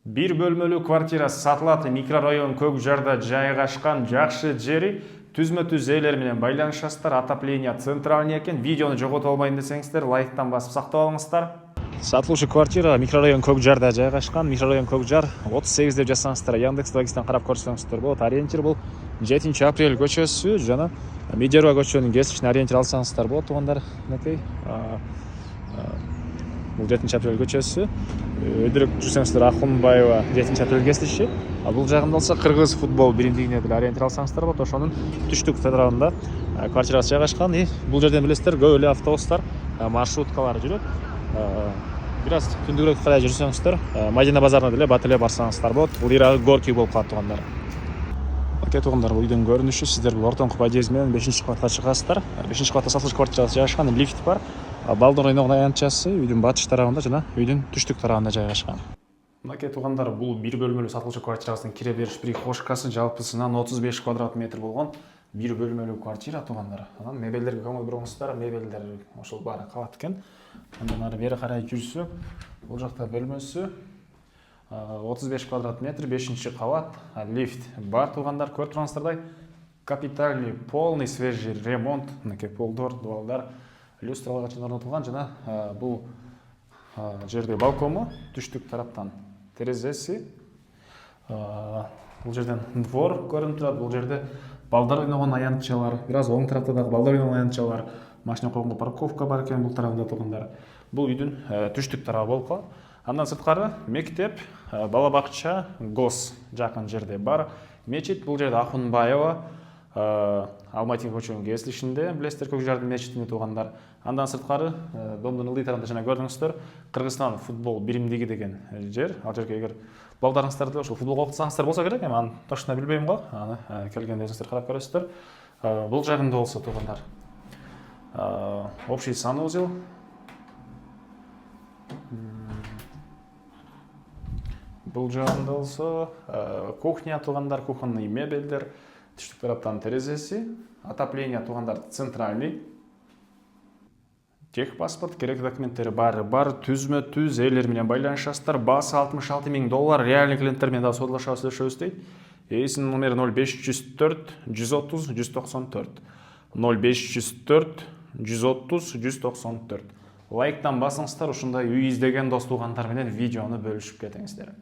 Bir bölмөлүү квартира сатылат. Микрорайон Көк Жарда жайгашкан, жакшы жери, түзмө-түз ээлер менен байланышасыздар. Отопление центральный экен. Видеону жогото албайын десеңиздер, лайктан басып сактап алыңыздар. Сатылуучу квартира микрорайон Көк Жарда жайгашкан. Микрорайон Көк Жар 38 деп жазсаңыздар, Яндекс Логистен карап көрсөңүздөр болот. Ориентир бул 7 апрель көчөсү жана Медерва көчөнүн кесишине ориентир алсаңыздар болот. Туугандар, мынакей бул 7 апрель көчөсү. Өйдүрүк жүрсөңүздөр Акунбаева 7 апрель кесиши. Бул жагында болсо Кыргыз футбол биримдигине деле ориентир алсаңыздар болот. Ошонун түштүк тарабында квартирасы жайгашкан. Бул жерден билесиздер, көп эле автобустар, маршруткалар жүрөт. Бир аз түндүгүрөөк карай жүрсөңүздөр, Мадина базарына деле бат эле барсаңыздар болот. Бул Горький болуп калат, туугандар. Окей, туугандар, бул үйдүн көрүнүшү. Сиздер бул ортоңку подъезд менен 5-кабатка чыгасыздар. 5-кабатта сатылыш квартирасы жайгашкан, лифт бар. Балдар ойногон аянтчасы үйдүн батыш тарабында жана үйдүн түштүк тарабында жайгашкан. Мынакей туугандар, бул бир бөлмөлүү сатылуучу квартирасынын кире бериш прихожкасы, жалпысынан 35 квадрат метр болгон бир бөлмөлүү квартира, туугандар. Анан мебелдерге көңүл буруңуздар, мебелдер ошол баары калат экен. Андан ары бери карай жүрсөк, бул жакта бөлмөсү 35 квадрат метр, 5-кабат, лифт бар, туугандар. Көрүп тургансыздардай, капитальный, полный свежий ремонт, мынакей полдор, дуалдар, люстралар орнотулган жана бул жерде балкону, түштүк тараптан терезеси. Бул жерден двор көрүнүп турат. Бул жерде балдар ойногон аянтчалар, бир аз оң тарапта дагы балдар ойногон аянтчалар, машина койгонго парковка бар экен бул тарабында, туугандар. Бул үйдүн түштүк тарабы болуп калат. Андан сырткары мектеп, бала бакча, гос жакын жерде бар. Мечит, бул жерде Акунбаева Алматин көчөнүн кесилишинде, билесиздер, Көк Жардын мечитине, туугандар. Андан сырткары Домдун ылдый тарабында жана көрдүңүздөр, Кыргызстан футбол биримдиги деген жер. Ал жерге эгер балдарыңыздар деле ошол футболго окутсаңыздар болсо керек, эми аны точно билбейм го. Аны келгенде өзүңүздөр карап көрөсүздөр. Бул жагында болсо, туугандар, общий санузел, бул жагында болсо кухня, туугандар, кухонный мебелдер, түштүк тараптан терезеси, отопление, туугандар, центральный. Техпаспорт, керек документтери баары бар, түзмө-түз ээлер менен байланышасыздар. Баасы $66,000, реальный клиенттер менен дагы содалашабыз, сүйлөшөбүз дейт. Эсинин номери 0504 130 194. 0504 130 194. Лайктан басыңыздар, ушундай үй издеген дос туугандар менен видеону бөлүшүп кетиңиздер.